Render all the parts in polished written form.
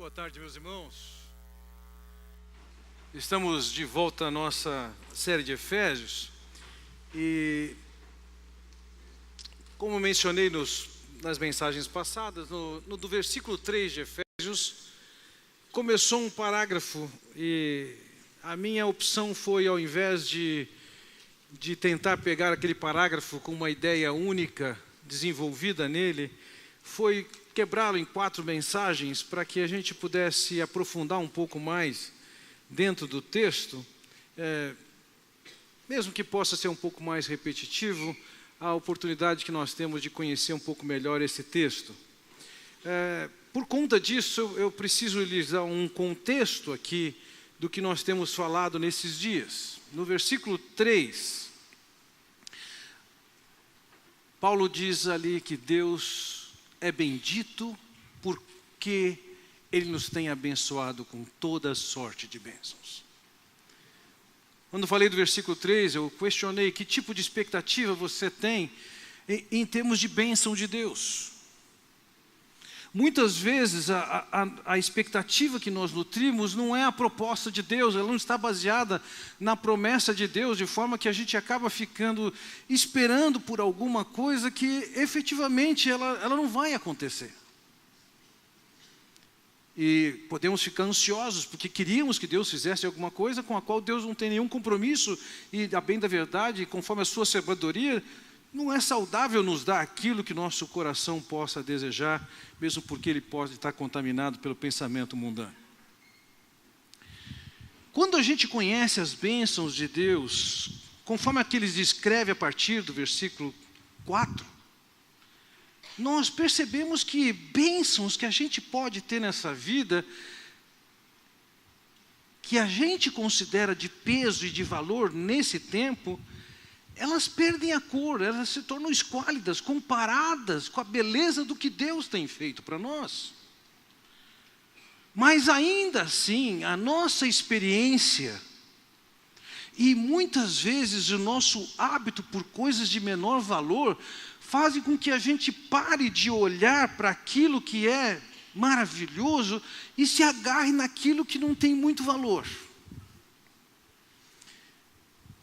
Boa tarde, meus irmãos. Estamos de volta à nossa série de Efésios e, como mencionei nas mensagens passadas, do versículo 3 de Efésios, começou um parágrafo e a minha opção foi, ao invés de tentar pegar aquele parágrafo com uma ideia única desenvolvida nele, foi quebrá-lo em 4 mensagens para que a gente pudesse aprofundar um pouco mais dentro do texto, mesmo que possa ser um pouco mais repetitivo, a oportunidade que nós temos de conhecer um pouco melhor esse texto. Por conta disso, eu preciso lhes dar um contexto aqui do que nós temos falado nesses dias. No versículo 3, Paulo diz ali que Deus é bendito porque Ele nos tem abençoado com toda sorte de bênçãos. Quando falei do versículo 3, eu questionei que tipo de expectativa você tem em termos de bênção de Deus. Muitas vezes a expectativa que nós nutrimos não é a proposta de Deus, ela não está baseada na promessa de Deus, de forma que a gente acaba ficando esperando por alguma coisa que efetivamente ela não vai acontecer. E podemos ficar ansiosos porque queríamos que Deus fizesse alguma coisa com a qual Deus não tem nenhum compromisso e, a bem da verdade, conforme a sua sabedoria, não é saudável nos dar aquilo que nosso coração possa desejar, mesmo porque ele pode estar contaminado pelo pensamento mundano. Quando a gente conhece as bênçãos de Deus, conforme aqueles descreve a partir do versículo 4, nós percebemos que bênçãos que a gente pode ter nessa vida, que a gente considera de peso e de valor nesse tempo, elas perdem a cor, elas se tornam esquálidas, comparadas com a beleza do que Deus tem feito para nós. Mas ainda assim, a nossa experiência e muitas vezes o nosso hábito por coisas de menor valor fazem com que a gente pare de olhar para aquilo que é maravilhoso e se agarre naquilo que não tem muito valor.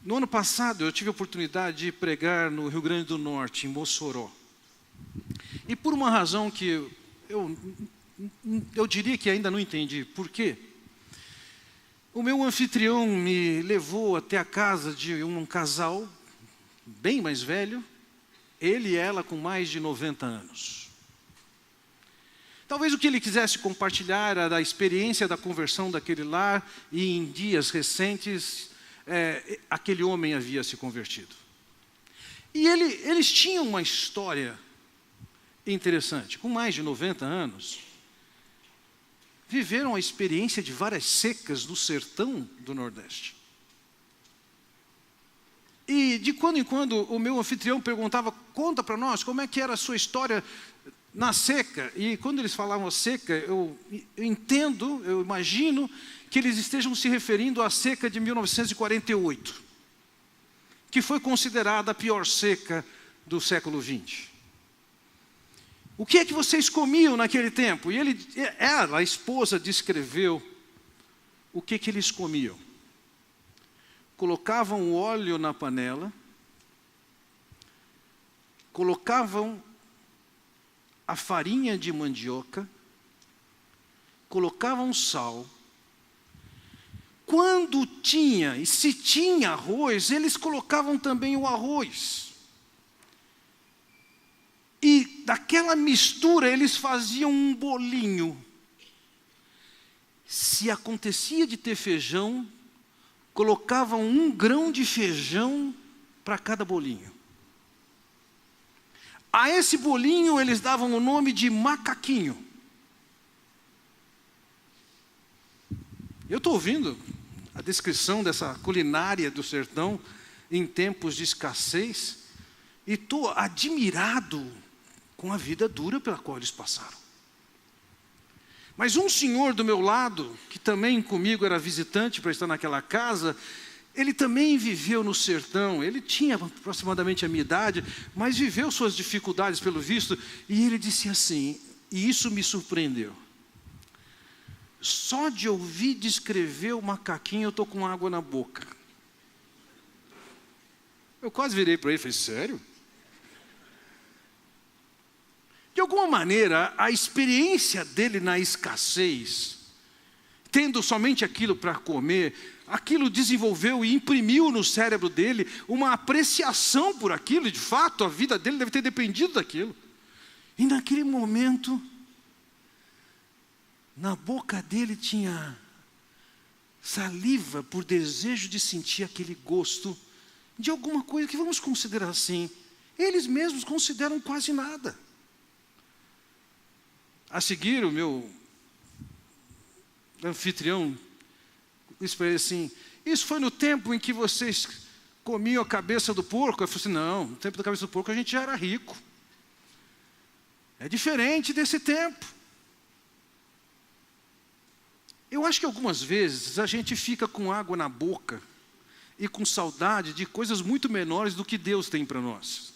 No ano passado, eu tive a oportunidade de pregar no Rio Grande do Norte, em Mossoró. E por uma razão que eu diria que ainda não entendi por quê, o meu anfitrião me levou até a casa de um casal bem mais velho, ele e ela com mais de 90 anos. Talvez o que ele quisesse compartilhar era da experiência da conversão daquele lar, e em dias recentes, aquele homem havia se convertido. E eles tinham uma história interessante. Com mais de 90 anos, viveram a experiência de várias secas no sertão do Nordeste. E de quando em quando o meu anfitrião perguntava: conta para nós como é que era a sua história na seca. E quando eles falavam seca, eu entendo, eu imagino que eles estejam se referindo à seca de 1948, que foi considerada a pior seca do século XX. O que é que vocês comiam naquele tempo? E ela, a esposa, descreveu o que eles comiam. Colocavam óleo na panela, colocavam a farinha de mandioca, colocavam sal. Quando tinha, e se tinha arroz, eles colocavam também o arroz. E daquela mistura eles faziam um bolinho. Se acontecia de ter feijão, colocavam 1 grão de feijão para cada bolinho. A esse bolinho eles davam o nome de macaquinho. Eu estou ouvindo a descrição dessa culinária do sertão em tempos de escassez e estou admirado com a vida dura pela qual eles passaram. Mas um senhor do meu lado, que também comigo era visitante para estar naquela casa, ele também viveu no sertão. Ele tinha aproximadamente a minha idade, mas viveu suas dificuldades pelo visto, e ele disse assim, e isso me surpreendeu: só de ouvir descrever o macaquinho eu estou com água na boca. Eu quase virei para ele e falei, sério? De alguma maneira, a experiência dele na escassez, tendo somente aquilo para comer, aquilo desenvolveu e imprimiu no cérebro dele uma apreciação por aquilo, e de fato a vida dele deve ter dependido daquilo. E naquele momento, na boca dele tinha saliva por desejo de sentir aquele gosto de alguma coisa que vamos considerar assim, eles mesmos consideram quase nada. A seguir, o meu anfitrião disse para ele assim, isso foi no tempo em que vocês comiam a cabeça do porco? Eu falei assim, não, no tempo da cabeça do porco a gente já era rico. É diferente desse tempo. Eu acho que algumas vezes a gente fica com água na boca e com saudade de coisas muito menores do que Deus tem para nós.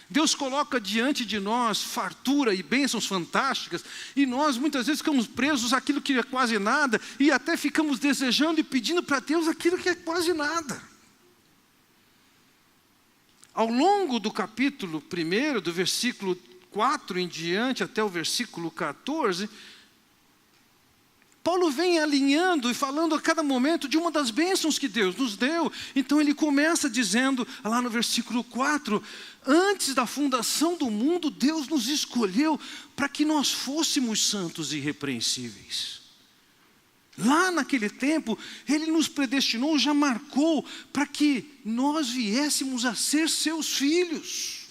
Deus coloca diante de nós fartura e bênçãos fantásticas, e nós muitas vezes ficamos presos àquilo que é quase nada, e até ficamos desejando e pedindo para Deus aquilo que é quase nada. Ao longo do capítulo 1, do versículo 4 em diante até o versículo 14, Paulo vem alinhando e falando a cada momento de uma das bênçãos que Deus nos deu. Então ele começa dizendo, lá no versículo 4, antes da fundação do mundo, Deus nos escolheu para que nós fôssemos santos e irrepreensíveis. Lá naquele tempo, Ele nos predestinou, já marcou, para que nós viéssemos a ser seus filhos.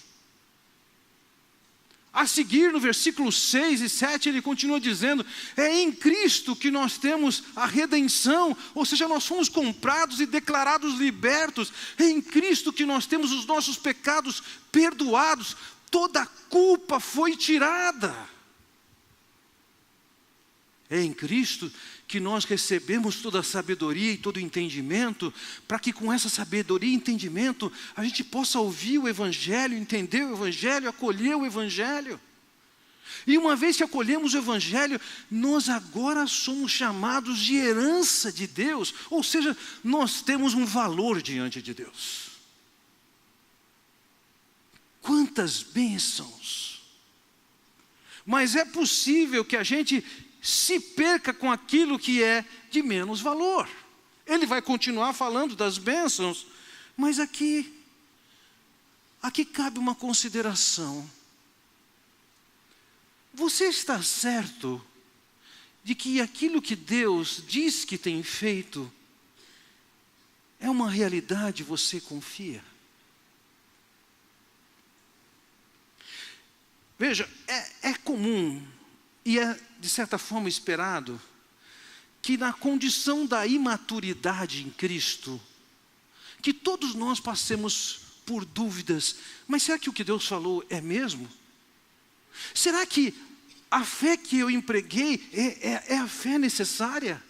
A seguir, no versículo 6 e 7, ele continua dizendo, é em Cristo que nós temos a redenção, ou seja, nós fomos comprados e declarados libertos, é em Cristo que nós temos os nossos pecados perdoados, toda a culpa foi tirada. É em Cristo que nós recebemos toda a sabedoria e todo o entendimento, para que com essa sabedoria e entendimento, a gente possa ouvir o Evangelho, entender o Evangelho, acolher o Evangelho. E uma vez que acolhemos o Evangelho, nós agora somos chamados de herança de Deus, ou seja, nós temos um valor diante de Deus. Quantas bênçãos! Mas é possível que a gente se perca com aquilo que é de menos valor. Ele vai continuar falando das bênçãos, mas aqui cabe uma consideração. Você está certo de que aquilo que Deus diz que tem feito é uma realidade, você confia? Veja, é comum e é de certa forma esperado que na condição da imaturidade em Cristo, que todos nós passemos por dúvidas, mas será que o que Deus falou é mesmo? Será que a fé que eu empreguei é a fé necessária?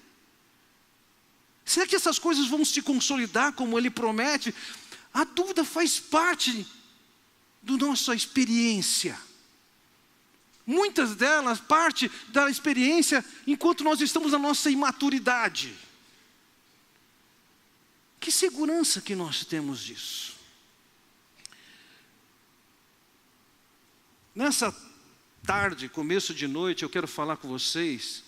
Será que essas coisas vão se consolidar como Ele promete? A dúvida faz parte da nossa experiência. Muitas delas parte da experiência enquanto nós estamos na nossa imaturidade. Que segurança que nós temos disso? Nessa tarde, começo de noite, eu quero falar com vocês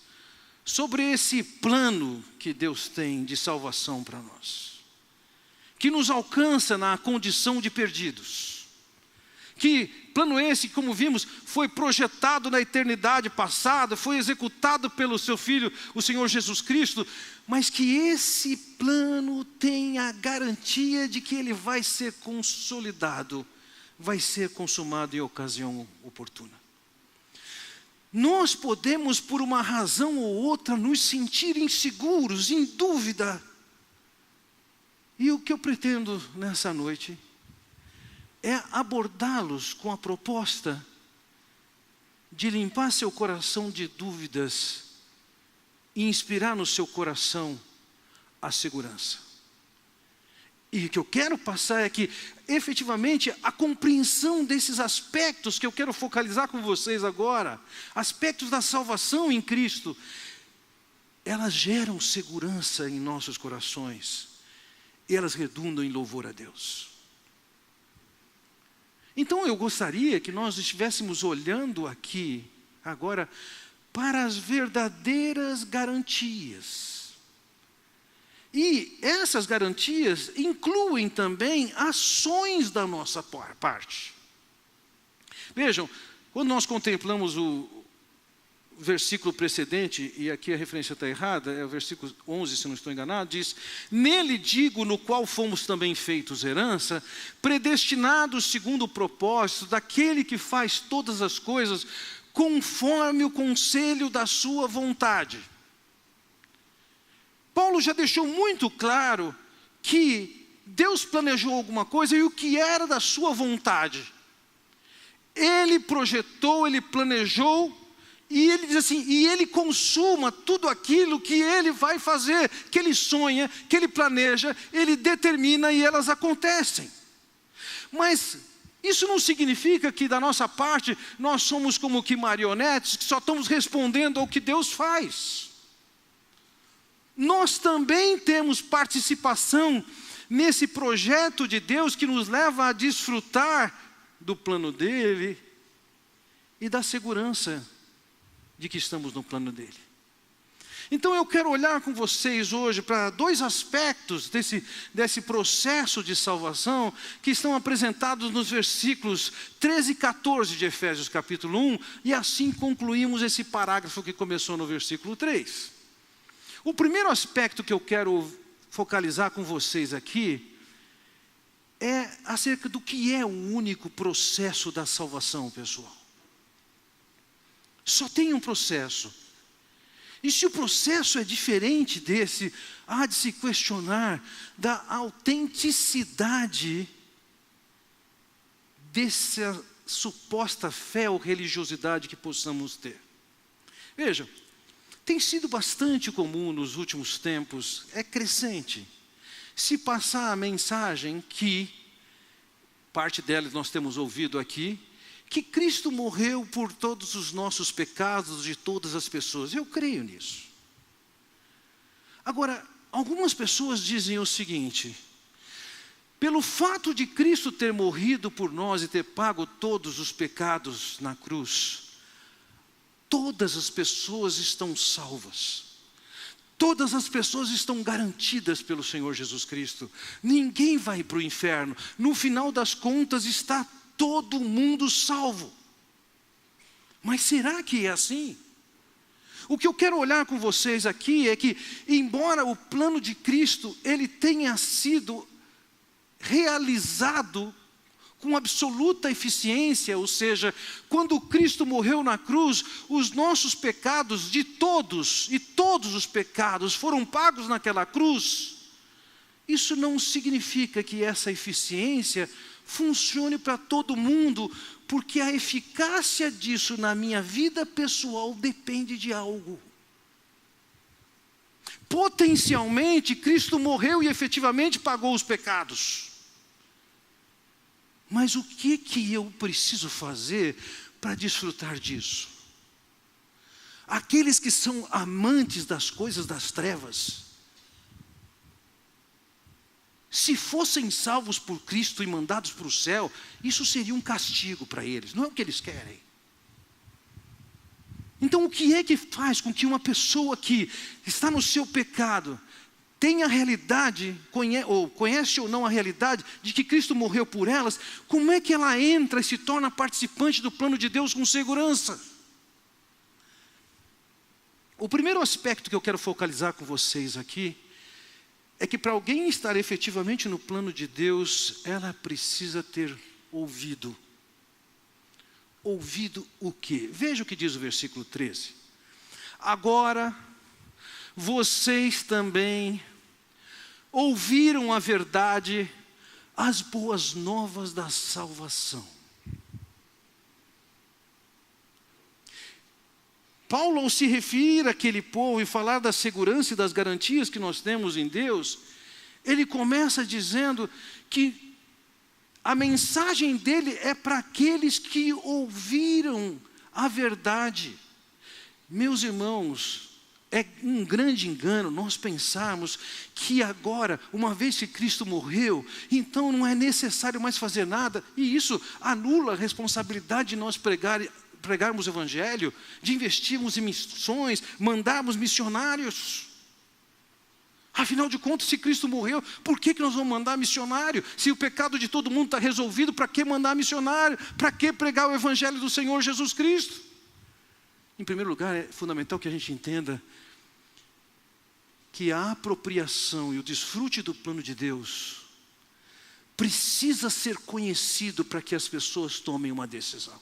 sobre esse plano que Deus tem de salvação para nós, que nos alcança na condição de perdidos. Que plano esse, como vimos, foi projetado na eternidade passada, foi executado pelo seu Filho, o Senhor Jesus Cristo, mas que esse plano tem a garantia de que ele vai ser consolidado, vai ser consumado em ocasião oportuna. Nós podemos, por uma razão ou outra, nos sentir inseguros, em dúvida. E o que eu pretendo nessa noite é abordá-los com a proposta de limpar seu coração de dúvidas e inspirar no seu coração a segurança. E o que eu quero passar é que, efetivamente, a compreensão desses aspectos que eu quero focalizar com vocês agora, aspectos da salvação em Cristo, elas geram segurança em nossos corações, e elas redundam em louvor a Deus. Então eu gostaria que nós estivéssemos olhando aqui, agora, para as verdadeiras garantias. E essas garantias incluem também ações da nossa parte. Vejam, quando nós contemplamos o versículo precedente, e aqui a referência está errada, é o versículo 11, se não estou enganado, diz: nele digo, no qual fomos também feitos herança, predestinados segundo o propósito daquele que faz todas as coisas conforme o conselho da sua vontade. Paulo já deixou muito claro que Deus planejou alguma coisa e o que era da sua vontade. Ele projetou, ele planejou, e ele diz assim, e ele consuma tudo aquilo que ele vai fazer, que ele sonha, que ele planeja, ele determina e elas acontecem. Mas isso não significa que da nossa parte nós somos como que marionetes, que só estamos respondendo ao que Deus faz. Nós também temos participação nesse projeto de Deus que nos leva a desfrutar do plano dele e da segurança de que estamos no plano dele. Então eu quero olhar com vocês hoje para dois aspectos desse processo de salvação que estão apresentados nos versículos 13 e 14 de Efésios capítulo 1, e assim concluímos esse parágrafo que começou no versículo 3. O primeiro aspecto que eu quero focalizar com vocês aqui é acerca do que é o único processo da salvação, pessoal. Só tem um processo. E se o processo é diferente desse, há de se questionar da autenticidade dessa suposta fé ou religiosidade que possamos ter. Veja, tem sido bastante comum nos últimos tempos, é crescente, se passar a mensagem que, parte dela nós temos ouvido aqui, que Cristo morreu por todos os nossos pecados de todas as pessoas. Eu creio nisso. Agora, algumas pessoas dizem o seguinte: pelo fato de Cristo ter morrido por nós e ter pago todos os pecados na cruz, todas as pessoas estão salvas. Todas as pessoas estão garantidas pelo Senhor Jesus Cristo. Ninguém vai para o inferno. No final das contas está todo mundo salvo. Mas será que é assim? O que eu quero olhar com vocês aqui é que, embora o plano de Cristo ele tenha sido realizado com absoluta eficiência, ou seja, quando Cristo morreu na cruz, os nossos pecados de todos, e todos os pecados foram pagos naquela cruz, isso não significa que essa eficiência funcione para todo mundo, porque a eficácia disso na minha vida pessoal depende de algo. Potencialmente, Cristo morreu e efetivamente pagou os pecados. Mas o que eu preciso fazer para desfrutar disso? Aqueles que são amantes das coisas das trevas, se fossem salvos por Cristo e mandados para o céu, isso seria um castigo para eles, não é o que eles querem. Então o que é que faz com que uma pessoa que está no seu pecado, tenha a realidade, conhece ou não a realidade de que Cristo morreu por elas, como é que ela entra e se torna participante do plano de Deus com segurança? O primeiro aspecto que eu quero focalizar com vocês aqui, é que para alguém estar efetivamente no plano de Deus, ela precisa ter ouvido. Ouvido o quê? Veja o que diz o versículo 13. Agora, vocês também ouviram a verdade, as boas novas da salvação. Paulo, ao se referir àquele povo e falar da segurança e das garantias que nós temos em Deus, ele começa dizendo que a mensagem dele é para aqueles que ouviram a verdade. Meus irmãos, É um grande engano nós pensarmos que agora, uma vez que Cristo morreu, então não é necessário mais fazer nada, e isso anula a responsabilidade de nós pregarmos o Evangelho, de investirmos em missões, mandarmos missionários. Afinal de contas, se Cristo morreu, por que nós vamos mandar missionário? Se o pecado de todo mundo está resolvido, para que mandar missionário? Para que pregar o Evangelho do Senhor Jesus Cristo? Em primeiro lugar, é fundamental que a gente entenda que a apropriação e o desfrute do plano de Deus precisa ser conhecido para que as pessoas tomem uma decisão.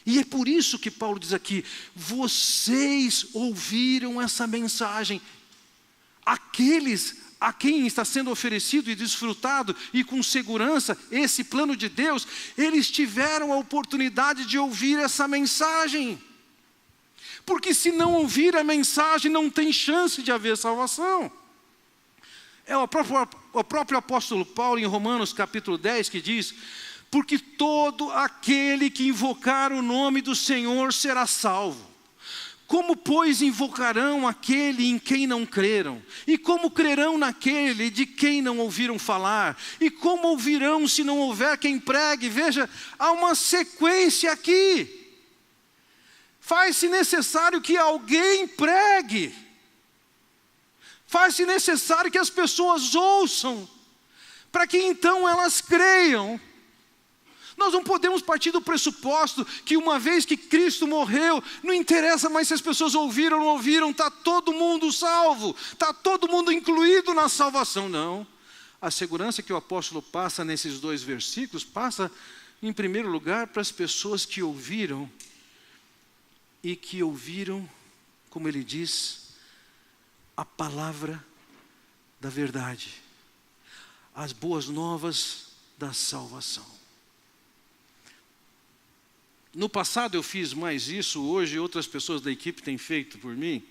E é por isso que Paulo diz aqui: vocês ouviram essa mensagem. Aqueles a quem está sendo oferecido e desfrutado, e com segurança, esse plano de Deus, eles tiveram a oportunidade de ouvir essa mensagem. Porque se não ouvir a mensagem, não tem chance de haver salvação. É o próprio apóstolo Paulo, em Romanos capítulo 10, que diz: porque todo aquele que invocar o nome do Senhor será salvo. Como, pois, invocarão aquele em quem não creram? E como crerão naquele de quem não ouviram falar? E como ouvirão se não houver quem pregue? Veja, há uma sequência aqui. Faz-se necessário que alguém pregue. Faz-se necessário que as pessoas ouçam, para que então elas creiam. Nós não podemos partir do pressuposto que uma vez que Cristo morreu, não interessa mais se as pessoas ouviram ou não ouviram, está todo mundo salvo, está todo mundo incluído na salvação. Não. A segurança que o apóstolo passa nesses 2 versículos, passa em primeiro lugar para as pessoas que ouviram, e que ouviram, como ele diz, a palavra da verdade, as boas novas da salvação. No passado eu fiz mais isso, hoje outras pessoas da equipe têm feito por mim,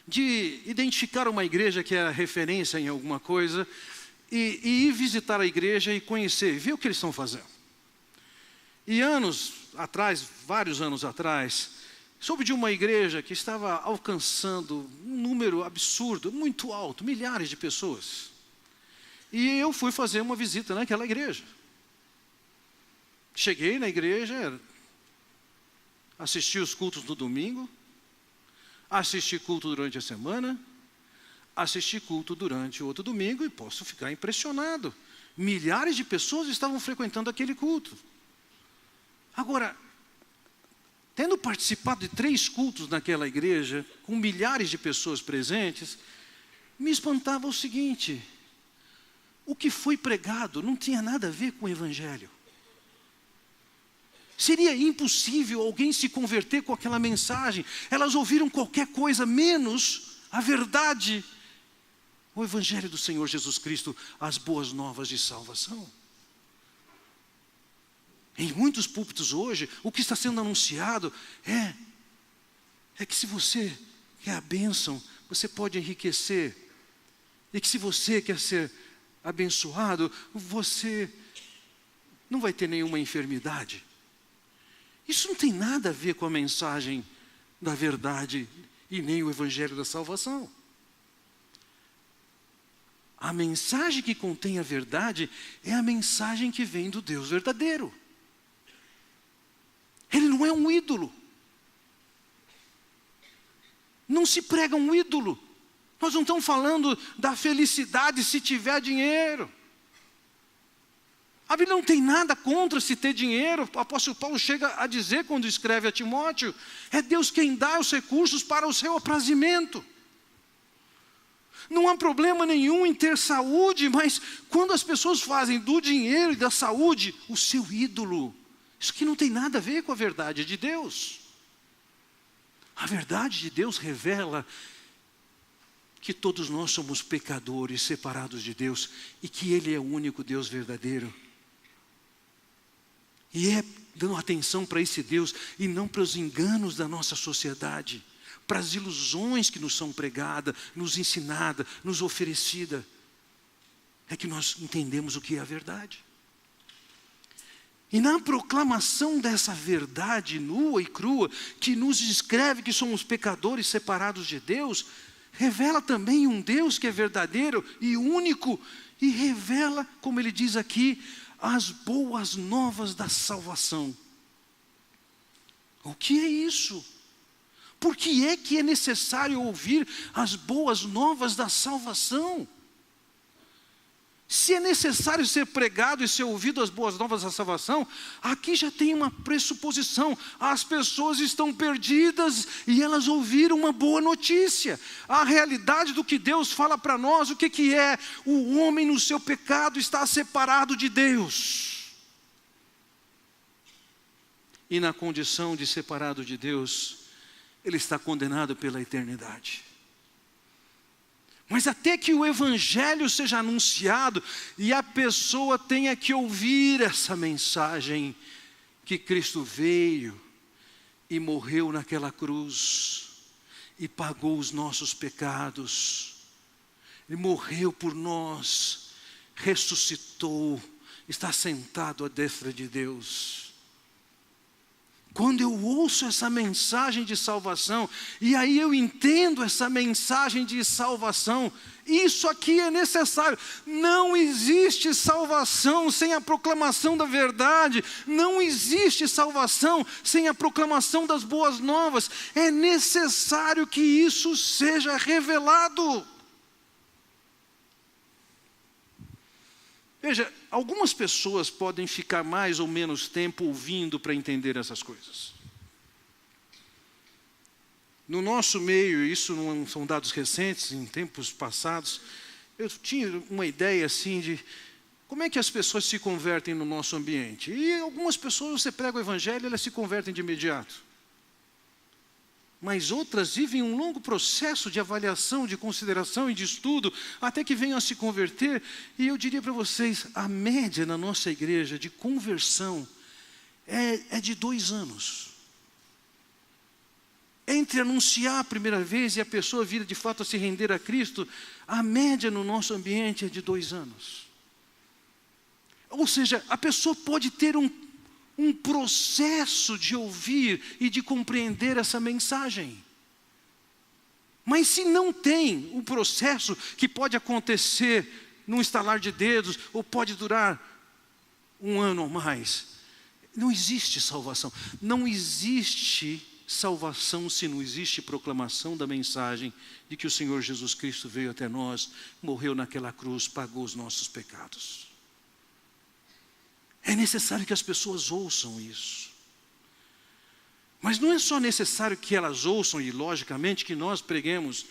de identificar uma igreja que é referência em alguma coisa, e ir visitar a igreja e conhecer, ver o que eles estão fazendo. E anos atrás, vários anos atrás, soube de uma igreja que estava alcançando um número absurdo, muito alto, milhares de pessoas. E eu fui fazer uma visita naquela igreja. Cheguei na igreja, assisti os cultos no domingo, assisti culto durante a semana, assisti culto durante o outro domingo, e posso ficar impressionado. Milhares de pessoas estavam frequentando aquele culto. Agora, tendo participado de 3 cultos naquela igreja, com milhares de pessoas presentes, me espantava o seguinte: o que foi pregado não tinha nada a ver com o Evangelho. Seria impossível alguém se converter com aquela mensagem. Elas ouviram qualquer coisa menos a verdade, o Evangelho do Senhor Jesus Cristo, as boas novas de salvação. Em muitos púlpitos hoje, o que está sendo anunciado é que se você quer a bênção, você pode enriquecer. E que se você quer ser abençoado, você não vai ter nenhuma enfermidade. Isso não tem nada a ver com a mensagem da verdade e nem o Evangelho da salvação. A mensagem que contém a verdade é a mensagem que vem do Deus verdadeiro. Ele não é um ídolo. Não se prega um ídolo. Nós não estamos falando da felicidade se tiver dinheiro. A Bíblia não tem nada contra se ter dinheiro. O apóstolo Paulo chega a dizer, quando escreve a Timóteo, é Deus quem dá os recursos para o seu aprazimento. Não há problema nenhum em ter saúde, mas quando as pessoas fazem do dinheiro e da saúde o seu ídolo, isso aqui não tem nada a ver com a verdade de Deus. A verdade de Deus revela que todos nós somos pecadores separados de Deus e que Ele é o único Deus verdadeiro. E é dando atenção para esse Deus e não para os enganos da nossa sociedade, para as ilusões que nos são pregadas, nos ensinadas, nos oferecidas, é que nós entendemos o que é a verdade. E na proclamação dessa verdade nua e crua, que nos descreve que somos pecadores separados de Deus, revela também um Deus que é verdadeiro e único, e revela, como ele diz aqui, as boas novas da salvação. O que é isso? Por que é necessário ouvir as boas novas da salvação? Se é necessário ser pregado e ser ouvido as boas novas da salvação, aqui já tem uma pressuposição. As pessoas estão perdidas e elas ouviram uma boa notícia. A realidade do que Deus fala para nós, o que é? O homem no seu pecado está separado de Deus. E na condição de separado de Deus, ele está condenado pela eternidade. Mas até que o evangelho seja anunciado e a pessoa tenha que ouvir essa mensagem, que Cristo veio e morreu naquela cruz e pagou os nossos pecados. Ele morreu por nós, ressuscitou, está sentado à destra de Deus. Quando eu ouço essa mensagem de salvação, e aí eu entendo essa mensagem de salvação, isso aqui é necessário. Não existe salvação sem a proclamação da verdade, não existe salvação sem a proclamação das boas novas. É necessário que isso seja revelado. Veja, algumas pessoas podem ficar mais ou menos tempo ouvindo para entender essas coisas. No nosso meio, isso não são dados recentes, em tempos passados, eu tinha uma ideia assim de como é que as pessoas se convertem no nosso ambiente. E algumas pessoas, você prega o evangelho, elas se convertem de imediato. Mas outras vivem um longo processo de avaliação, de consideração e de estudo, até que venham a se converter. E eu diria para vocês, a média na nossa igreja de conversão é de 2 anos. Entre anunciar a primeira vez e a pessoa vir de fato a se render a Cristo, a média no nosso ambiente é de 2 anos. Ou seja, a pessoa pode ter um processo de ouvir e de compreender essa mensagem. Mas se não tem um processo que pode acontecer num estalar de dedos, ou pode durar 1 ano ou mais, não existe salvação. Não existe salvação se não existe proclamação da mensagem de que o Senhor Jesus Cristo veio até nós, morreu naquela cruz, pagou os nossos pecados. É necessário que as pessoas ouçam isso. Mas não é só necessário que elas ouçam, e logicamente que nós preguemos,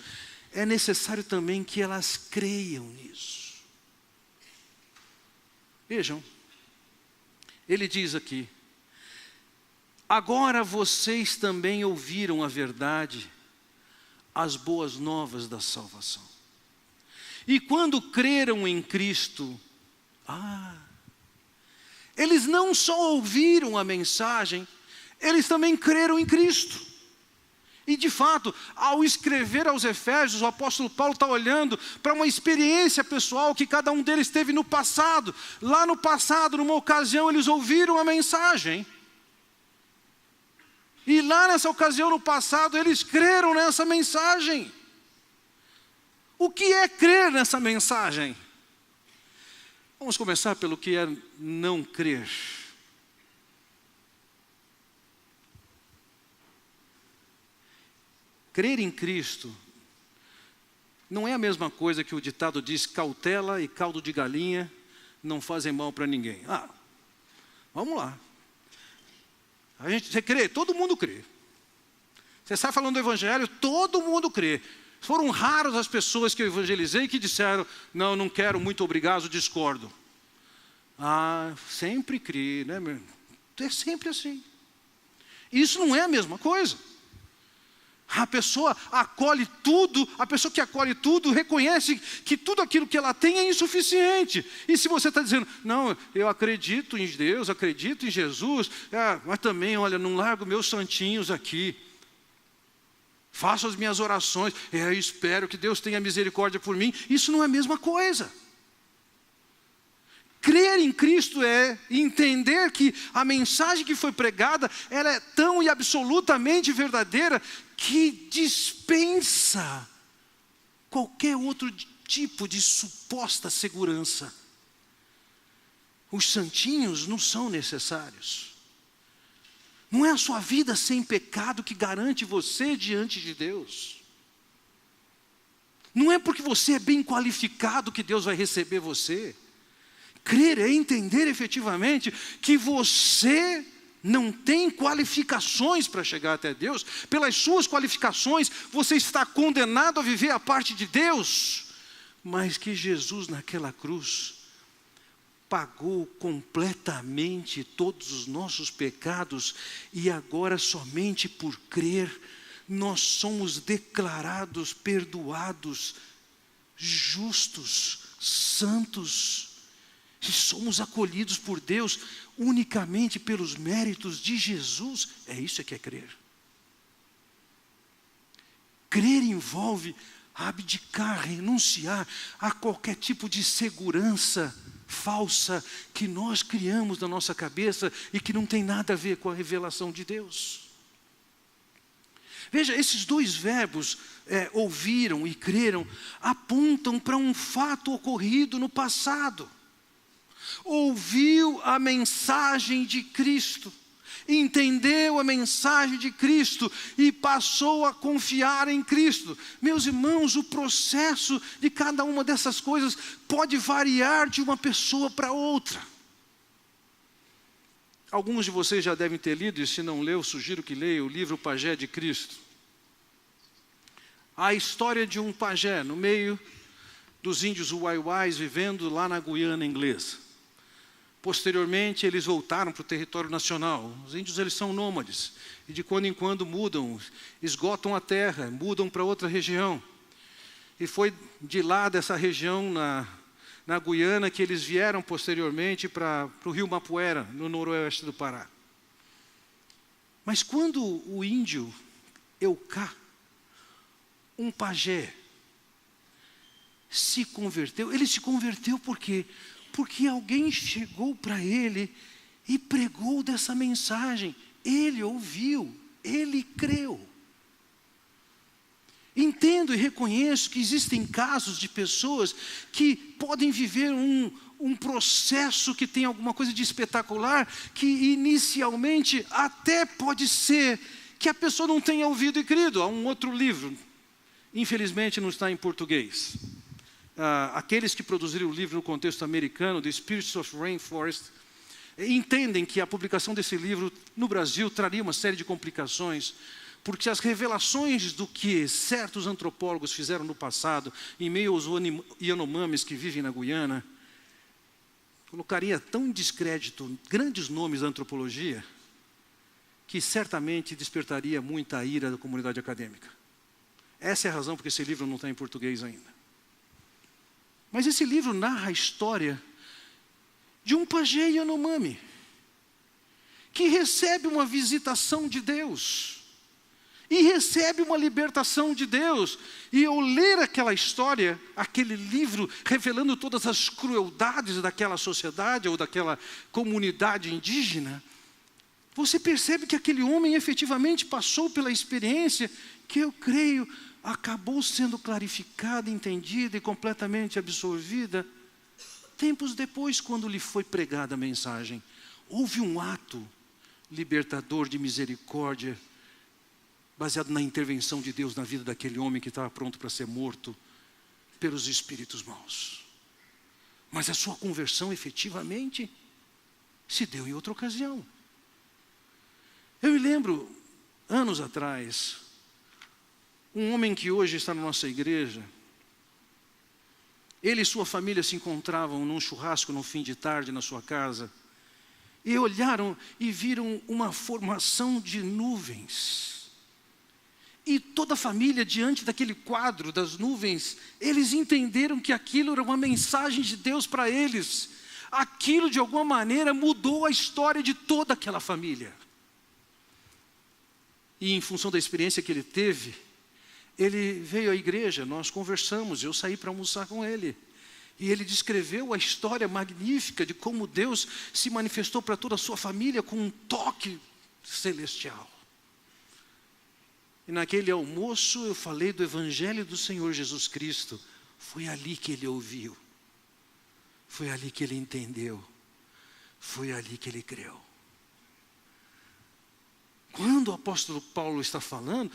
é necessário também que elas creiam nisso. Vejam, ele diz aqui, agora vocês também ouviram a verdade, as boas novas da salvação. E quando creram em Cristo, eles não só ouviram a mensagem, eles também creram em Cristo. E de fato, ao escrever aos Efésios, o apóstolo Paulo está olhando para uma experiência pessoal que cada um deles teve no passado. Lá no passado, numa ocasião, eles ouviram a mensagem. E lá nessa ocasião, no passado, eles creram nessa mensagem. O que é crer nessa mensagem? Vamos começar pelo que é não crer. Crer em Cristo não é a mesma coisa que o ditado diz: cautela e caldo de galinha não fazem mal para ninguém. Vamos lá. Você crê? Todo mundo crê. Você sai falando do evangelho, todo mundo crê. Foram raras as pessoas que eu evangelizei que disseram: não quero, muito obrigado, discordo. Sempre crê, né, meu irmão? É sempre assim. Isso não é a mesma coisa. A pessoa acolhe tudo, a pessoa que acolhe tudo reconhece que tudo aquilo que ela tem é insuficiente. E se você está dizendo: não, eu acredito em Deus, acredito em Jesus, mas também, olha, não largo meus santinhos aqui. Faço as minhas orações, eu espero que Deus tenha misericórdia por mim. Isso não é a mesma coisa. Crer em Cristo é entender que a mensagem que foi pregada, ela é tão e absolutamente verdadeira que dispensa qualquer outro tipo de suposta segurança. Os santinhos não são necessários. Não é a sua vida sem pecado que garante você diante de Deus. Não é porque você é bem qualificado que Deus vai receber você. Crer é entender efetivamente que você não tem qualificações para chegar até Deus. Pelas suas qualificações, você está condenado a viver a parte de Deus. Mas que Jesus naquela cruz pagou completamente todos os nossos pecados, e agora somente por crer nós somos declarados perdoados, justos, santos, e somos acolhidos por Deus unicamente pelos méritos de Jesus. É isso que é crer. Crer envolve abdicar, renunciar a qualquer tipo de segurança falsa que nós criamos na nossa cabeça e que não tem nada a ver com a revelação de Deus. Veja, esses dois verbos, ouviram e creram, apontam para um fato ocorrido no passado. Ouviu a mensagem de Cristo, entendeu a mensagem de Cristo e passou a confiar em Cristo. Meus irmãos, o processo de cada uma dessas coisas pode variar de uma pessoa para outra. Alguns de vocês já devem ter lido, e se não leu, sugiro que leia o livro Pajé de Cristo. A história de um pajé no meio dos índios uaiuais vivendo lá na Guiana inglesa. Posteriormente, eles voltaram para o território nacional. Os índios, eles são nômades. E de quando em quando mudam, esgotam a terra, mudam para outra região. E foi de lá, dessa região, na Guiana, que eles vieram posteriormente para o rio Mapuera, no noroeste do Pará. Mas quando o índio Eucá, um pajé, se converteu, ele se converteu por quê? Porque alguém chegou para ele e pregou dessa mensagem. Ele ouviu, ele creu. Entendo e reconheço que existem casos de pessoas que podem viver um processo que tem alguma coisa de espetacular, que inicialmente até pode ser que a pessoa não tenha ouvido e crido. Há um outro livro, infelizmente não está em português. Aqueles que produziram o livro no contexto americano, The Spirits of Rainforest, entendem que a publicação desse livro no Brasil traria uma série de complicações, porque as revelações do que certos antropólogos fizeram no passado, em meio aos Yanomamis que vivem na Guiana, colocaria tão em descrédito grandes nomes da antropologia, que certamente despertaria muita ira da comunidade acadêmica. Essa é a razão porque esse livro não está em português ainda. Mas esse livro narra a história de um pajé Yanomami, que recebe uma visitação de Deus, e recebe uma libertação de Deus. E ao ler aquela história, aquele livro, revelando todas as crueldades daquela sociedade, ou daquela comunidade indígena, você percebe que aquele homem efetivamente passou pela experiência que eu creio acabou sendo clarificada, entendida e completamente absorvida tempos depois, quando lhe foi pregada a mensagem. Houve um ato libertador de misericórdia, baseado na intervenção de Deus na vida daquele homem que estava pronto para ser morto pelos espíritos maus. Mas a sua conversão efetivamente se deu em outra ocasião. Eu me lembro, anos atrás, um homem que hoje está na nossa igreja, ele e sua família se encontravam num churrasco no fim de tarde na sua casa, e olharam e viram uma formação de nuvens. E toda a família, diante daquele quadro das nuvens, eles entenderam que aquilo era uma mensagem de Deus para eles. Aquilo, de alguma maneira, mudou a história de toda aquela família. E em função da experiência que ele teve, ele veio à igreja, nós conversamos, eu saí para almoçar com ele. E ele descreveu a história magnífica de como Deus se manifestou para toda a sua família com um toque celestial. E naquele almoço eu falei do Evangelho do Senhor Jesus Cristo. Foi ali que ele ouviu. Foi ali que ele entendeu. Foi ali que ele creu. Quando o apóstolo Paulo está falando,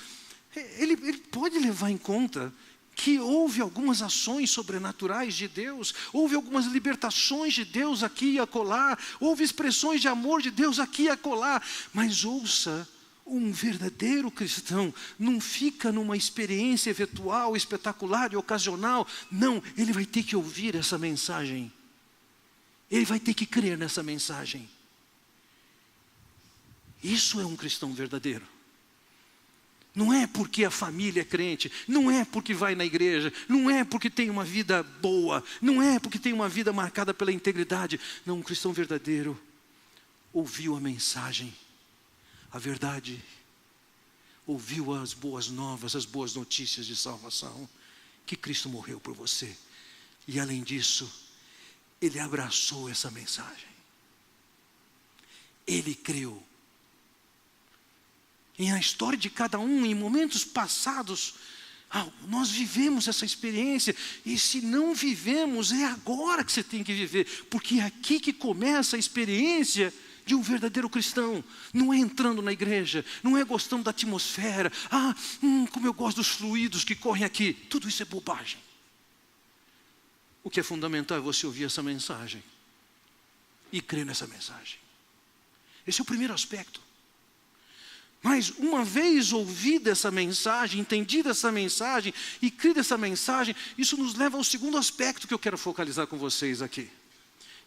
ele pode levar em conta que houve algumas ações sobrenaturais de Deus, houve algumas libertações de Deus aqui e acolá, houve expressões de amor de Deus aqui e acolá, mas ouça, um verdadeiro cristão não fica numa experiência eventual, espetacular e ocasional, não, ele vai ter que ouvir essa mensagem, ele vai ter que crer nessa mensagem. Isso é um cristão verdadeiro. Não é porque a família é crente, não é porque vai na igreja, não é porque tem uma vida boa, não é porque tem uma vida marcada pela integridade. Não, um cristão verdadeiro ouviu a mensagem, a verdade, ouviu as boas novas, as boas notícias de salvação, que Cristo morreu por você. E além disso, ele abraçou essa mensagem. Ele creu. E na história de cada um, em momentos passados, nós vivemos essa experiência. E se não vivemos, é agora que você tem que viver. Porque é aqui que começa a experiência de um verdadeiro cristão. Não é entrando na igreja, não é gostando da atmosfera. Como eu gosto dos fluidos que correm aqui. Tudo isso é bobagem. O que é fundamental é você ouvir essa mensagem e crer nessa mensagem. Esse é o primeiro aspecto. Mas uma vez ouvida essa mensagem, entendida essa mensagem e crida essa mensagem, isso nos leva ao segundo aspecto que eu quero focalizar com vocês aqui.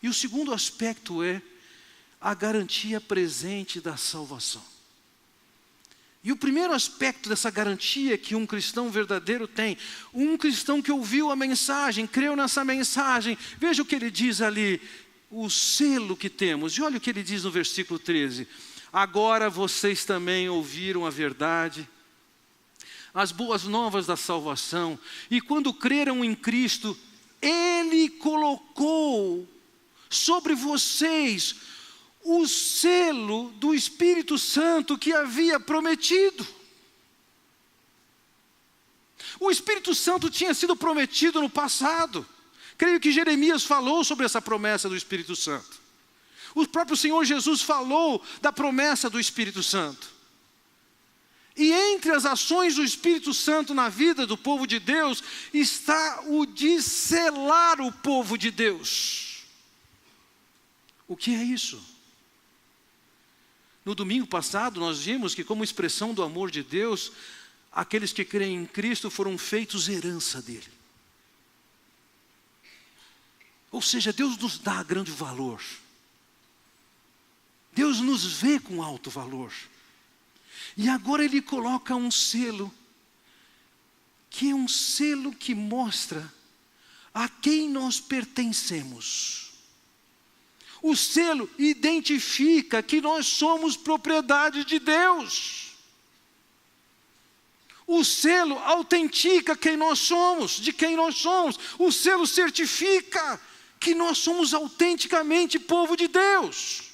E o segundo aspecto é a garantia presente da salvação. E o primeiro aspecto dessa garantia que um cristão verdadeiro tem, um cristão que ouviu a mensagem, creu nessa mensagem, veja o que ele diz ali, o selo que temos. E olha o que ele diz no versículo 13. Agora vocês também ouviram a verdade, as boas novas da salvação, e quando creram em Cristo, Ele colocou sobre vocês o selo do Espírito Santo que havia prometido. O Espírito Santo tinha sido prometido no passado. Creio que Jeremias falou sobre essa promessa do Espírito Santo. O próprio Senhor Jesus falou da promessa do Espírito Santo. E entre as ações do Espírito Santo na vida do povo de Deus, está o de selar o povo de Deus. O que é isso? No domingo passado nós vimos que, como expressão do amor de Deus, aqueles que creem em Cristo foram feitos herança dele. Ou seja, Deus nos dá grande valor. Deus nos vê com alto valor. E agora Ele coloca um selo, que é um selo que mostra a quem nós pertencemos. O selo identifica que nós somos propriedade de Deus. O selo autentica quem nós somos, de quem nós somos. O selo certifica que nós somos autenticamente povo de Deus.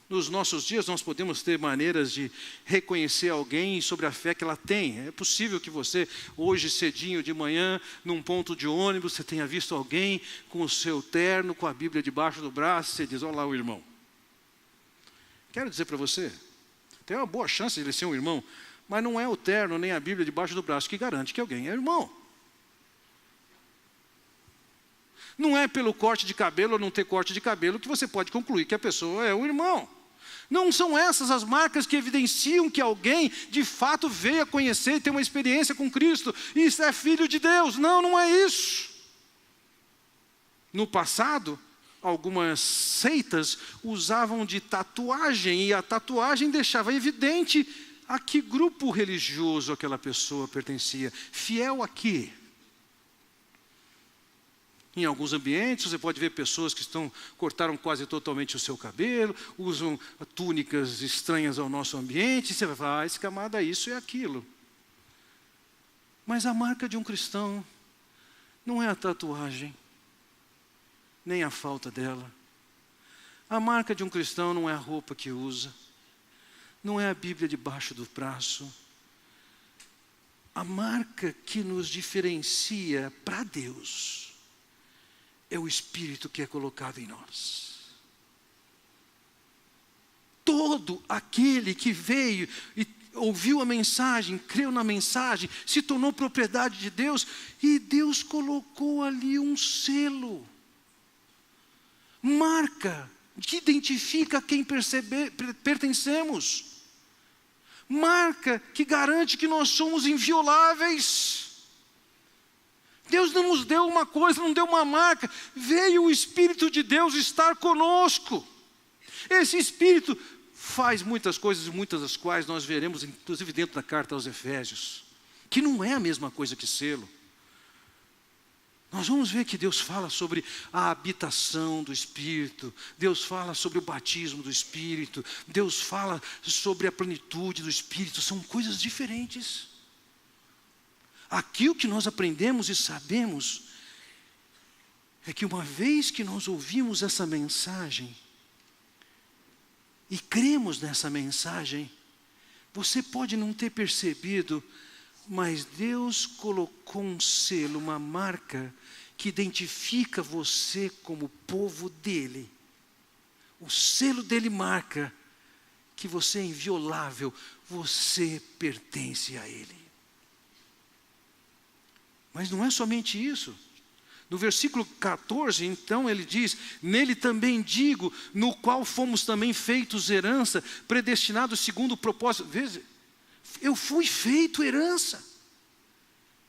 Nos nossos dias nós podemos ter maneiras de reconhecer alguém sobre a fé que ela tem. É possível que você, hoje cedinho de manhã, num ponto de ônibus, você tenha visto alguém com o seu terno, com a Bíblia debaixo do braço, e você diz, olha lá o irmão. Quero dizer para você, tem uma boa chance de ele ser um irmão, mas não é o terno nem a Bíblia debaixo do braço que garante que alguém é irmão. Não é pelo corte de cabelo ou não ter corte de cabelo que você pode concluir que a pessoa é um irmão. Não são essas as marcas que evidenciam que alguém de fato veio a conhecer e ter uma experiência com Cristo e é filho de Deus. Não, não é isso. No passado, algumas seitas usavam de tatuagem e a tatuagem deixava evidente a que grupo religioso aquela pessoa pertencia. Fiel a quê? Em alguns ambientes, você pode ver pessoas que cortaram quase totalmente o seu cabelo, usam túnicas estranhas ao nosso ambiente, e você vai falar, esse camarada, isso e aquilo. Mas a marca de um cristão não é a tatuagem, nem a falta dela. A marca de um cristão não é a roupa que usa, não é a Bíblia debaixo do braço. A marca que nos diferencia para Deus é o Espírito que é colocado em nós. Todo aquele que veio e ouviu a mensagem, creu na mensagem, se tornou propriedade de Deus, e Deus colocou ali um selo, marca, que identifica a quem pertencemos, marca que garante que nós somos invioláveis. Deus não nos deu uma coisa, não deu uma marca, veio o Espírito de Deus estar conosco. Esse Espírito faz muitas coisas, muitas das quais nós veremos, inclusive dentro da carta aos Efésios, que não é a mesma coisa que selo. Nós vamos ver que Deus fala sobre a habitação do Espírito, Deus fala sobre o batismo do Espírito, Deus fala sobre a plenitude do Espírito, são coisas diferentes. Aqui o que nós aprendemos e sabemos é que uma vez que nós ouvimos essa mensagem, e cremos nessa mensagem, você pode não ter percebido, mas Deus colocou um selo, uma marca, que identifica você como povo dele. O selo dele marca que você é inviolável, você pertence a ele. Mas não é somente isso. No versículo 14, então, ele diz: nele também digo, no qual fomos também feitos herança, predestinados segundo o propósito. Veja, eu fui feito herança.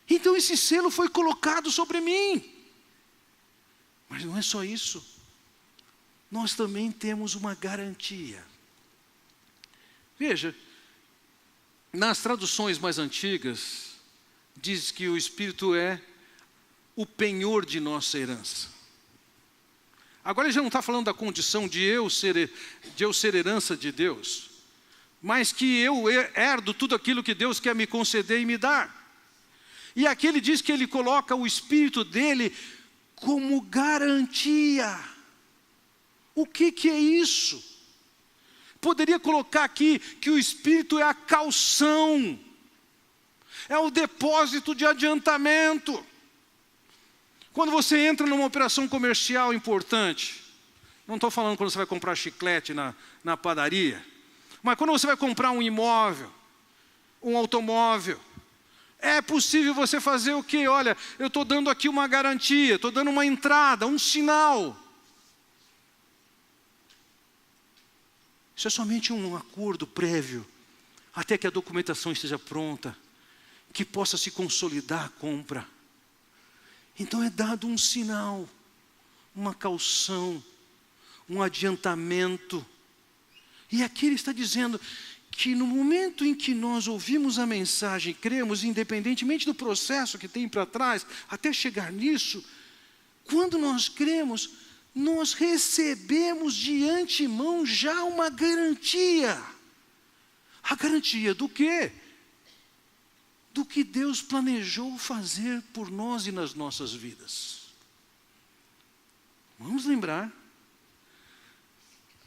Então esse selo foi colocado sobre mim. Mas não é só isso. Nós também temos uma garantia. Veja, nas traduções mais antigas, diz que o Espírito é o penhor de nossa herança. Agora ele já não está falando da condição de eu ser herança de Deus, mas que eu herdo tudo aquilo que Deus quer me conceder e me dar. E aqui ele diz que ele coloca o Espírito dele como garantia. O que é isso? Poderia colocar aqui que o Espírito é a caução, é o depósito de adiantamento. Quando você entra numa operação comercial importante, não estou falando quando você vai comprar chiclete na padaria, mas quando você vai comprar um imóvel, um automóvel, é possível você fazer o quê? Olha, eu estou dando aqui uma garantia, estou dando uma entrada, um sinal. Isso é somente um acordo prévio, até que a documentação esteja pronta, que possa se consolidar a compra. Então é dado um sinal, uma caução, um adiantamento. E aqui ele está dizendo que no momento em que nós ouvimos a mensagem, cremos, independentemente do processo que tem para trás, até chegar nisso, quando nós cremos, nós recebemos de antemão já uma garantia. A garantia do quê? Do que Deus planejou fazer por nós e nas nossas vidas. Vamos lembrar,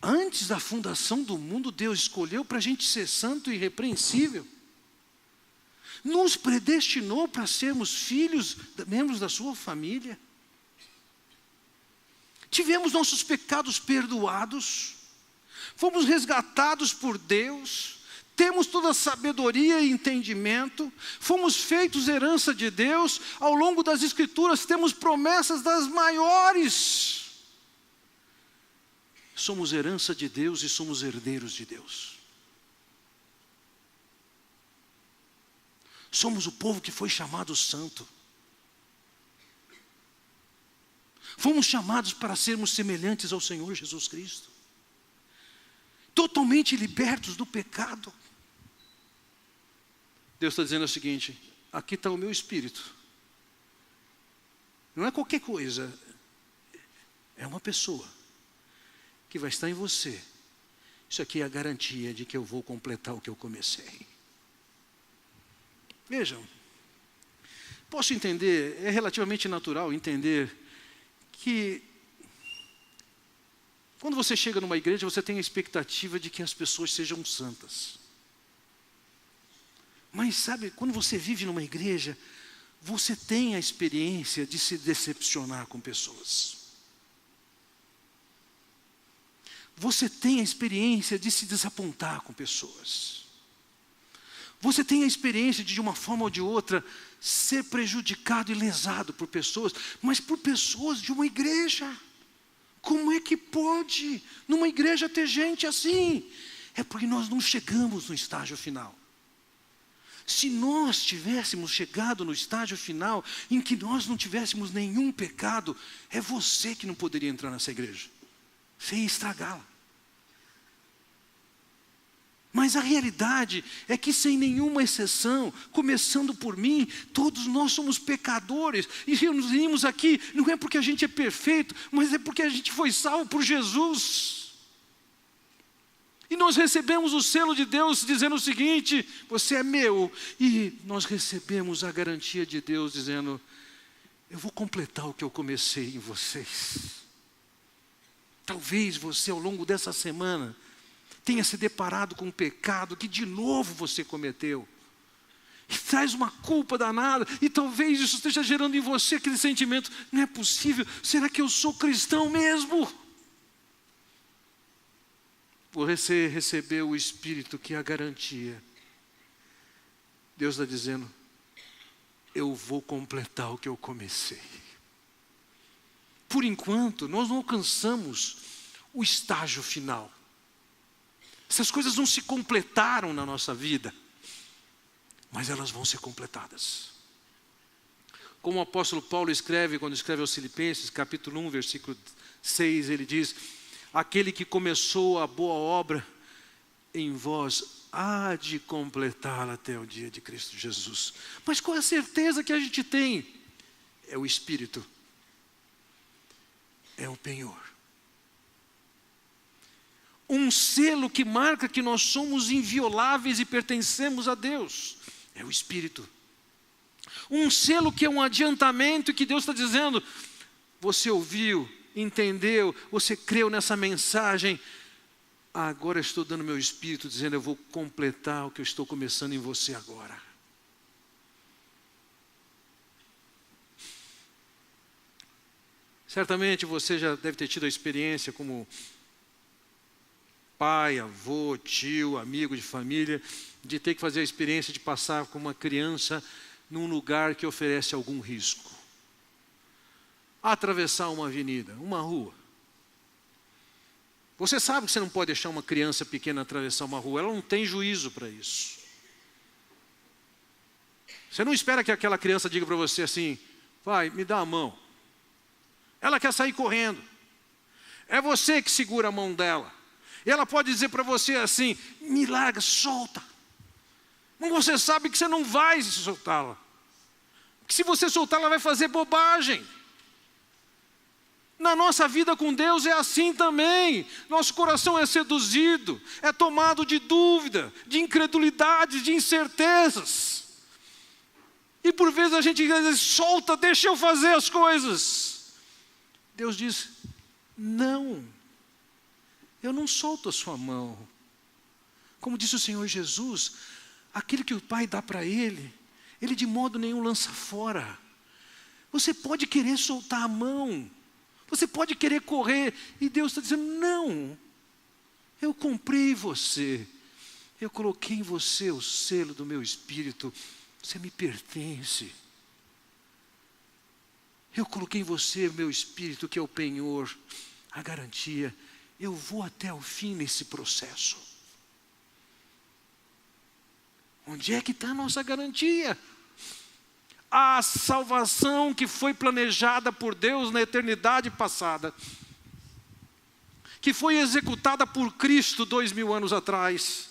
antes da fundação do mundo, Deus escolheu para a gente ser santo e irrepreensível. Nos predestinou para sermos filhos, membros da sua família. Tivemos nossos pecados perdoados. Fomos resgatados por Deus. Temos toda a sabedoria e entendimento, fomos feitos herança de Deus, ao longo das Escrituras temos promessas das maiores. Somos herança de Deus e somos herdeiros de Deus. Somos o povo que foi chamado santo. Fomos chamados para sermos semelhantes ao Senhor Jesus Cristo. Totalmente libertos do pecado. Deus está dizendo o seguinte: aqui está o meu Espírito. Não é qualquer coisa, é uma pessoa que vai estar em você. Isso aqui é a garantia de que eu vou completar o que eu comecei. Vejam, Posso entender, é relativamente natural entender que quando você chega numa igreja, você tem a expectativa de que as pessoas sejam santas. Mas sabe, quando você vive numa igreja, você tem a experiência de se decepcionar com pessoas. Você tem a experiência de se desapontar com pessoas. Você tem a experiência de uma forma ou de outra, ser prejudicado e lesado por pessoas, mas por pessoas de uma igreja. Como é que pode numa igreja ter gente assim? É porque nós não chegamos no estágio final. Se nós tivéssemos chegado no estágio final, em que nós não tivéssemos nenhum pecado, é você que não poderia entrar nessa igreja. Você ia estragá-la. Mas a realidade é que, sem nenhuma exceção, começando por mim, todos nós somos pecadores. E se nos unimos aqui, não é porque a gente é perfeito, mas é porque a gente foi salvo por Jesus. E nós recebemos o selo de Deus dizendo o seguinte: você é meu. E nós recebemos a garantia de Deus dizendo: eu vou completar o que eu comecei em vocês. Talvez você, ao longo dessa semana, tenha se deparado com um pecado que de novo você cometeu. E traz uma culpa danada. E talvez isso esteja gerando em você aquele sentimento: não é possível, será que eu sou cristão mesmo? Você recebeu o Espírito, que é a garantia. Deus está dizendo: eu vou completar o que eu comecei. Por enquanto, nós não alcançamos o estágio final. Essas coisas não se completaram na nossa vida, mas elas vão ser completadas. Como o apóstolo Paulo escreve, quando escreve aos Filipenses, capítulo 1, versículo 6, ele diz: aquele que começou a boa obra em vós, há de completá-la até o dia de Cristo Jesus. Mas qual é a certeza que a gente tem? É o Espírito. É o penhor. Um selo que marca que nós somos invioláveis e pertencemos a Deus. É o Espírito. Um selo que é um adiantamento que Deus está dizendo: você ouviu, entendeu, você creu nessa mensagem, agora estou dando meu Espírito, dizendo: eu vou completar o que eu estou começando em você agora. Certamente você já deve ter tido a experiência como pai, avô, tio, amigo de família, de ter que fazer a experiência de passar com uma criança num lugar que oferece algum risco. Atravessar uma avenida, uma rua. Você sabe que você não pode deixar uma criança pequena atravessar uma rua, ela não tem juízo para isso. Você não espera que aquela criança diga para você assim: pai, me dá a mão. Ela quer sair correndo. É você que segura a mão dela. E ela pode dizer para você assim: me larga, solta. Mas você sabe que você não vai soltá-la. Que se você soltar, ela vai fazer bobagem. Na nossa vida com Deus é assim também. Nosso coração é seduzido, é tomado de dúvida, de incredulidade, de incertezas. E por vezes a gente diz: solta, deixa eu fazer as coisas. Deus diz: não, eu não solto a sua mão. Como disse o Senhor Jesus, aquele que o Pai dá para Ele, Ele de modo nenhum lança fora. Você pode querer soltar a mão, você pode querer correr, e Deus está dizendo: não, eu comprei você, eu coloquei em você o selo do meu Espírito, você me pertence. Eu coloquei em você o meu Espírito, que é o penhor, a garantia. Eu vou até o fim nesse processo. Onde é que está a nossa garantia? A salvação que foi planejada por Deus na eternidade passada, que foi executada por Cristo 2000 anos atrás,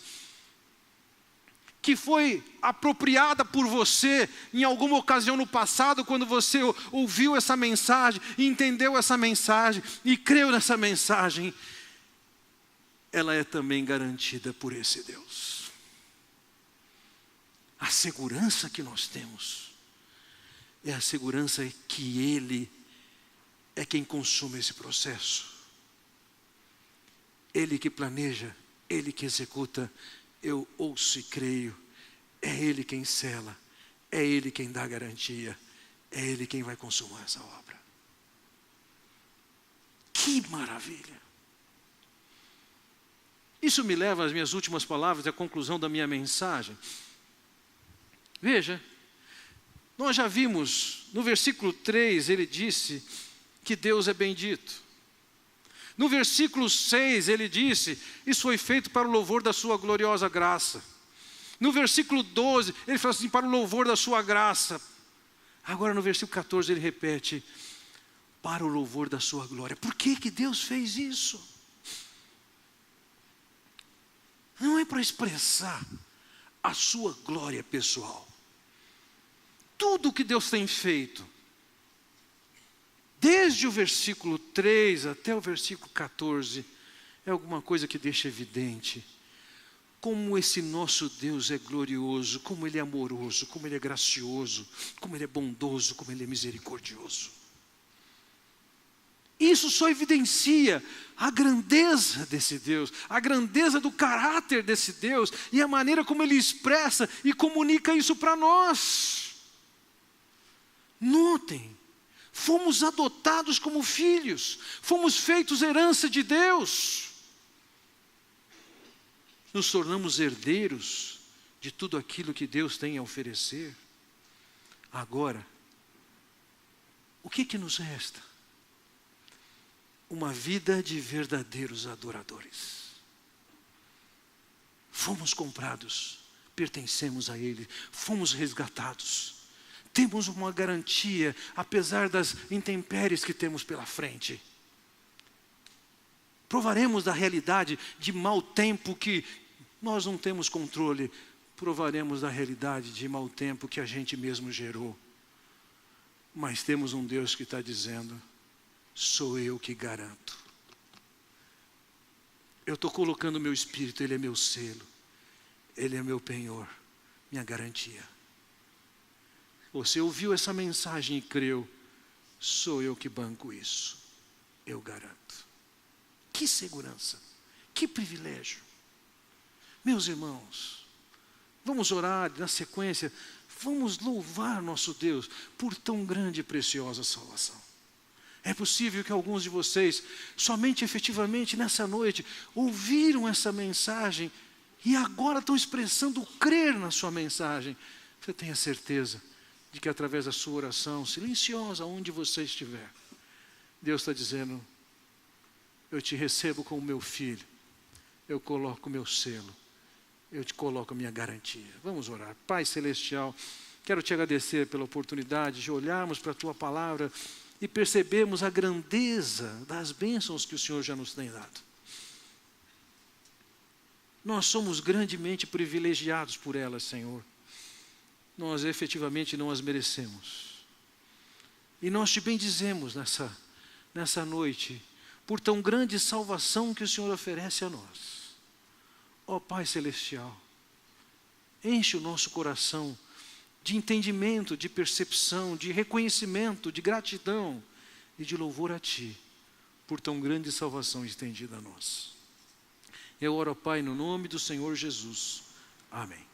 que foi apropriada por você em alguma ocasião no passado, quando você ouviu essa mensagem, entendeu essa mensagem e creu nessa mensagem, ela é também garantida por esse Deus. A segurança que nós temos é a segurança que Ele é quem consome esse processo. Ele que planeja, Ele que executa. Eu ouço e creio. É Ele quem sela, é Ele quem dá garantia, é Ele quem vai consumar essa obra. Que maravilha! Isso me leva às minhas últimas palavras, à conclusão da minha mensagem. Veja, nós já vimos, no versículo 3, ele disse que Deus é bendito. No versículo 6, ele disse, isso foi feito para o louvor da sua gloriosa graça. No versículo 12, ele fala assim, para o louvor da sua graça. Agora no versículo 14, ele repete, para o louvor da sua glória. Por que que Deus fez isso? Não é para expressar a sua glória pessoal. Tudo que Deus tem feito, desde o versículo 3 até o versículo 14, é alguma coisa que deixa evidente como esse nosso Deus é glorioso, como Ele é amoroso, como Ele é gracioso, como Ele é bondoso, como Ele é misericordioso. Isso só evidencia a grandeza desse Deus, a grandeza do caráter desse Deus e a maneira como Ele expressa e comunica isso para nós. Notem, fomos adotados como filhos, fomos feitos herança de Deus. Nos tornamos herdeiros de tudo aquilo que Deus tem a oferecer. Agora, o que nos resta? Uma vida de verdadeiros adoradores. Fomos comprados, pertencemos a Ele, fomos resgatados. Temos uma garantia, apesar das intempéries que temos pela frente. Provaremos da realidade de mau tempo que nós não temos controle. Provaremos da realidade de mau tempo que a gente mesmo gerou. Mas temos um Deus que está dizendo, sou eu que garanto. Eu estou colocando meu espírito, Ele é meu selo. Ele é meu penhor, minha garantia. Você ouviu essa mensagem e creu, sou eu que banco isso. Eu garanto. Que segurança, que privilégio. Meus irmãos, vamos orar na sequência, vamos louvar nosso Deus por tão grande e preciosa salvação. É possível que alguns de vocês, somente efetivamente nessa noite, ouviram essa mensagem e agora estão expressando crer na sua mensagem. Você tenha certeza de que através da sua oração, silenciosa, onde você estiver, Deus está dizendo, eu te recebo como meu filho, eu coloco meu selo, eu te coloco a minha garantia. Vamos orar. Pai Celestial, quero te agradecer pela oportunidade de olharmos para a Tua Palavra e percebermos a grandeza das bênçãos que o Senhor já nos tem dado. Nós somos grandemente privilegiados por elas, Senhor. Nós efetivamente não as merecemos. E nós te bendizemos nessa noite, por tão grande salvação que o Senhor oferece a nós. Ó Pai Celestial, enche o nosso coração de entendimento, de percepção, de reconhecimento, de gratidão e de louvor a Ti, por tão grande salvação estendida a nós. Eu oro, Pai, no nome do Senhor Jesus. Amém.